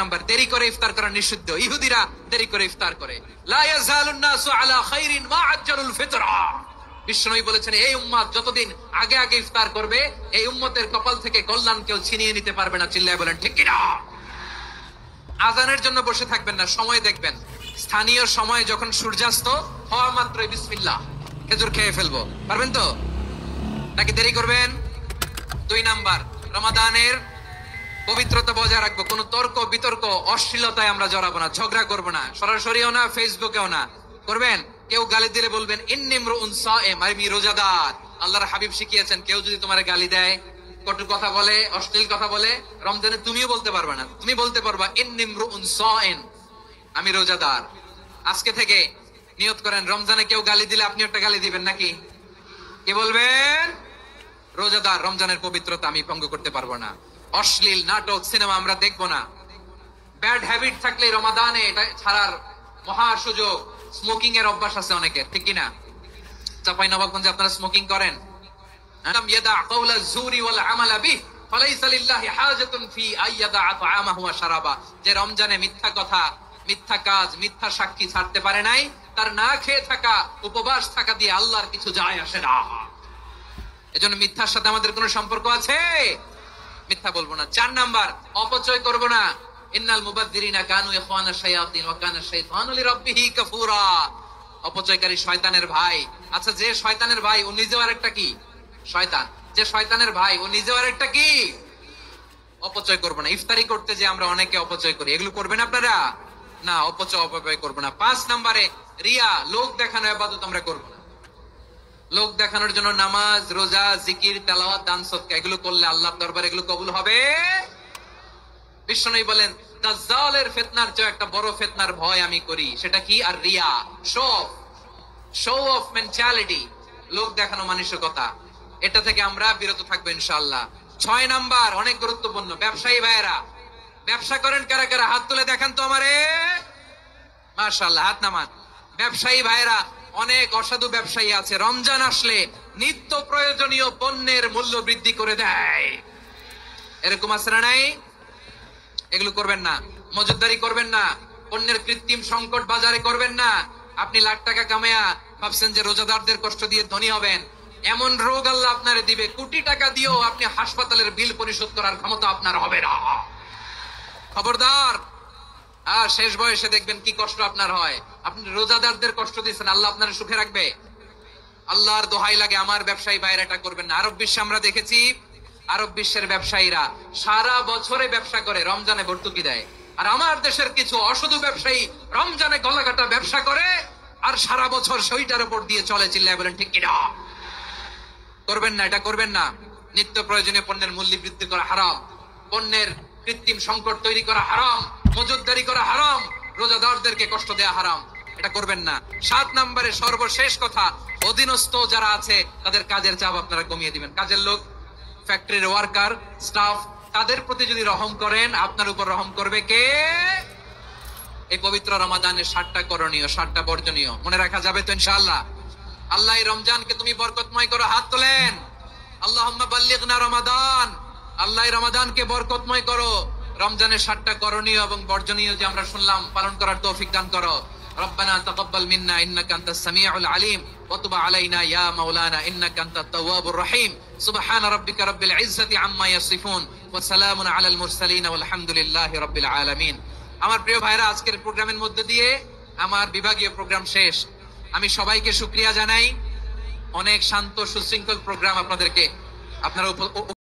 Number, দেরি করে ইফতার করা নিষিদ্ধ। ইহুদিরা দেরি করে ইফতার করে। লা ইয়াজালুন নাসু আলা খাইরিন মা আজ্জালুল ফিতরা। বিশ্বনবী বলেছেন, এই উম্মত যতদিন আগে আগে ইফতার করবে, এই উম্মতের কপাল থেকে কল্যাণ কেউ ছিনিয়ে নিতে পারবে না। চিল্লায় বলেন ঠিক কিনা? আজানের জন্য বসে থাকবেন না, সময় দেখবেন। স্থানীয় সময় যখন সূর্যাস্ত হওয়া মাত্রই বিসমিল্লাহ, খেজুর খেয়ে ফেলবো। পারবেন তো নাকি দেরি করবেন? 2 নাম্বার, রমাদানের পবিত্রতা বজায় রাখবো। কোন তর্ক বিতর্ক অশ্লীলতায় আমরা জড়াবো না, ঝগড়া করবো না, সরাসরিও না, ফেসবুকেও না। করবেন কেউ গালি দিলে বলবেন ইন্নিমরুউন সায়েম, আমি রোজাদার। আল্লাহর হাবিব শিখিয়েছেন, কেউ যদি তোমার গালি দেয়, কটু কথা বলে, অশ্লীল কথা বলে, রমজানে তুমিও বলতে পারবে না। তুমি বলতে পারবা ইন্নিমরুউন সায়েম, আমি রোজাদার। আজকে থেকে নিয়ত করেন, রমজানে কেউ গালি দিলে আপনি একটা গালি দিবেন নাকি? কি বলবেন? রোজাদার, রমজানের পবিত্রতা আমি ভঙ্গ করতে পারবো না। অশ্লীল নাটক সিনেমা আমরা দেখবো না। ব্যাড হ্যাবিট থাকলে রমাদানে এটা ছাড়ার মহা সুযোগ। স্মোকিং এর অভ্যাস আছে অনেকের, ঠিক কিনা? চাপাই নবাবগঞ্জে আপনারা স্মোকিং করেন? আলাম ইয়াদা কাওলা যুরি ওয়াল আমালা বিহি ফালাইসা লিল্লাহি হাজাতুন ফি আইয়াদা তাআমাহু ওয়া শারাবা। যে রমজানে মিথ্যা কথা, মিথ্যা কাজ, মিথ্যা সাক্ষী ছাড়তে পারে নাই, তার না খেয়ে থাকা, উপবাস থাকা দিয়ে আল্লাহর কিছু যায় আসে না। এজন্য মিথ্যার সাথে আমাদের কোনো সম্পর্ক আছে? মিথ্যা বলবো না। 4 নাম্বার, অপচয় করবো না। ইন্নাল মুবাদদিরিনা কানু ইখওয়ানাশ শায়াতিন ওয়া কানা শাইতানু লিরাব্বিহি কাফুরা। অপচয়কারী শয়তানের ভাই। আচ্ছা, যে শয়তানের ভাই ও নিজেও আরেকটা কি? শয়তান। যে শয়তানের ভাই ও নিজেও আরেকটা কি? অপচয় করবো না। ইফতারি করতে যে আমরা অনেকে অপচয় করি, এগুলো করবেন আপনারা না। অপচয় করবো না। 5 নাম্বারে, রিয়া, লোক দেখানো ইবাদত আমরা করবো না। লোক দেখানোর জন্য নামাজ, রোজা, জিকির, তেলাওয়াত, দান, সদকা এগুলো করলে আল্লাহর দরবারে এগুলো কবুল হবে? বিশ্বনবী বলেন, দাজ্জালের ফিতনার চেয়ে একটা বড় ফিতনার ভয় আমি করি, সেটা কি? আর রিয়া, শো অফ মেন্টালিটি, লোক দেখানো মানসিকতা। এটা থেকে আমরা বিরত থাকবো ইনশাআল্লাহ। 6 নাম্বার, অনেক গুরুত্বপূর্ণ। ব্যবসায়ী ভাইয়েরা, ব্যবসা করেন কারা কারা? হাত তুলে দেখান তো আমারে। মাশাআল্লাহ, হাত নামান। ব্যবসায়ী ভাইয়েরা, অনেক অসাধু ব্যবসায়ী আছে, রমজান আসলে নিত্য প্রয়োজনীয় পণ্যের মূল্য বৃদ্ধি করে দেয়। এরকম আছে না নাই? এগুলো করবেন না। মজুতদারি করবেন না। পণ্যের কৃত্রিম সংকট বাজারে করবেন না। আপনি লাখ টাকা কামায়া ভাবছেন যে রোজাদারদের কষ্ট দিয়ে ধনী হবেন। এমন রোগ আল্লাহ আপনারে দিবে, কোটি টাকা দিয়েও আপনি হাসপাতালের বিল পরিশোধ করার ক্ষমতা আপনার হবে না। খবরদার। আর শেষ বয়সে দেখবেন কি কষ্ট আপনার হয়। আপনি রোজাদারদের কষ্ট দিচ্ছেন, আল্লাহ আপনার সুখে রাখবে? আল্লাহর দোহাই লাগে, আমার ব্যবসায়ী বাইরে এটা করবেন না। আরব বিশ্বে আমরা দেখেছি, আরব বিশ্বের ব্যবসায়ীরা সারা বছরে ব্যবসা করে, রমজানে ভর্তুকি দেয়। আর আমার দেশের কিছু অসাধু ব্যবসায়ী রমজানে গলাকাটা ব্যবসা করে আর সারা বছর সেইটার উপর দিয়ে চলে। চিল্লায় বলেন ঠিক কিনা? করবেন না, এটা করবেন না। নিত্য প্রয়োজনীয় পণ্যের মূল্য বৃদ্ধি করা হারাম, পণ্যের কৃত্রিম সংকট তৈরি করা হারাম, মজুতদারি করা হারাম, রোজাদারদেরকে কষ্ট দেয়া হারাম। এটা করবেন না। 7 নম্বরে সর্বশেষ কথা, অধীনস্থ যারা আছে তাদের কাজের চাপ আপনারা কমিয়ে দিবেন। কাজের লোক, ফ্যাক্টরির ওয়ার্কার, স্টাফ, তাদের প্রতি যদি রহম করেন, আপনার উপর রহম করবে কে? এই পবিত্র রমাদানের 7টা করণীয়, 7টা বর্জনীয় মনে রাখা যাবে তো ইনশাআল্লাহ? আল্লাহ এই রমজানকে তুমি বরকতময় করো। হাত তোলেন। আল্লাহুম্মা বাল্লিগনা রমাদান। আল্লাহ এই রমাদানকে বরকতময় করো। রমজানের 7টা করণীয় এবং বর্জনীয় যে আমরা শুনলাম, পালন করার তৌফিক দান করো। রব্বানা তাকাব্বাল মিন্না ইন্নাকা আনতাস সামিউল আলিম ওয়া তুব আলাইনা ইয়া মাওলানা ইন্নাকা আনতাত তাওয়াবুর রহিম। সুবহানা রাব্বিকা রাব্বিল ইজ্জাতি আম্মা ইয়াসিফুন ওয়া সালামুন আলাল মুরসালিন ওয়াল হামদুলিল্লাহি রাব্বিল আলামিন। আমার প্রিয় ভাইরা, আজকের প্রোগ্রামের মধ্যে দিয়ে আমার বিভাগীয় প্রোগ্রাম শেষ। আমি সবাইকে শুকরিয়া জানাই। অনেক শান্ত সুশৃঙ্খল প্রোগ্রাম আপনাদেরকে আপনারা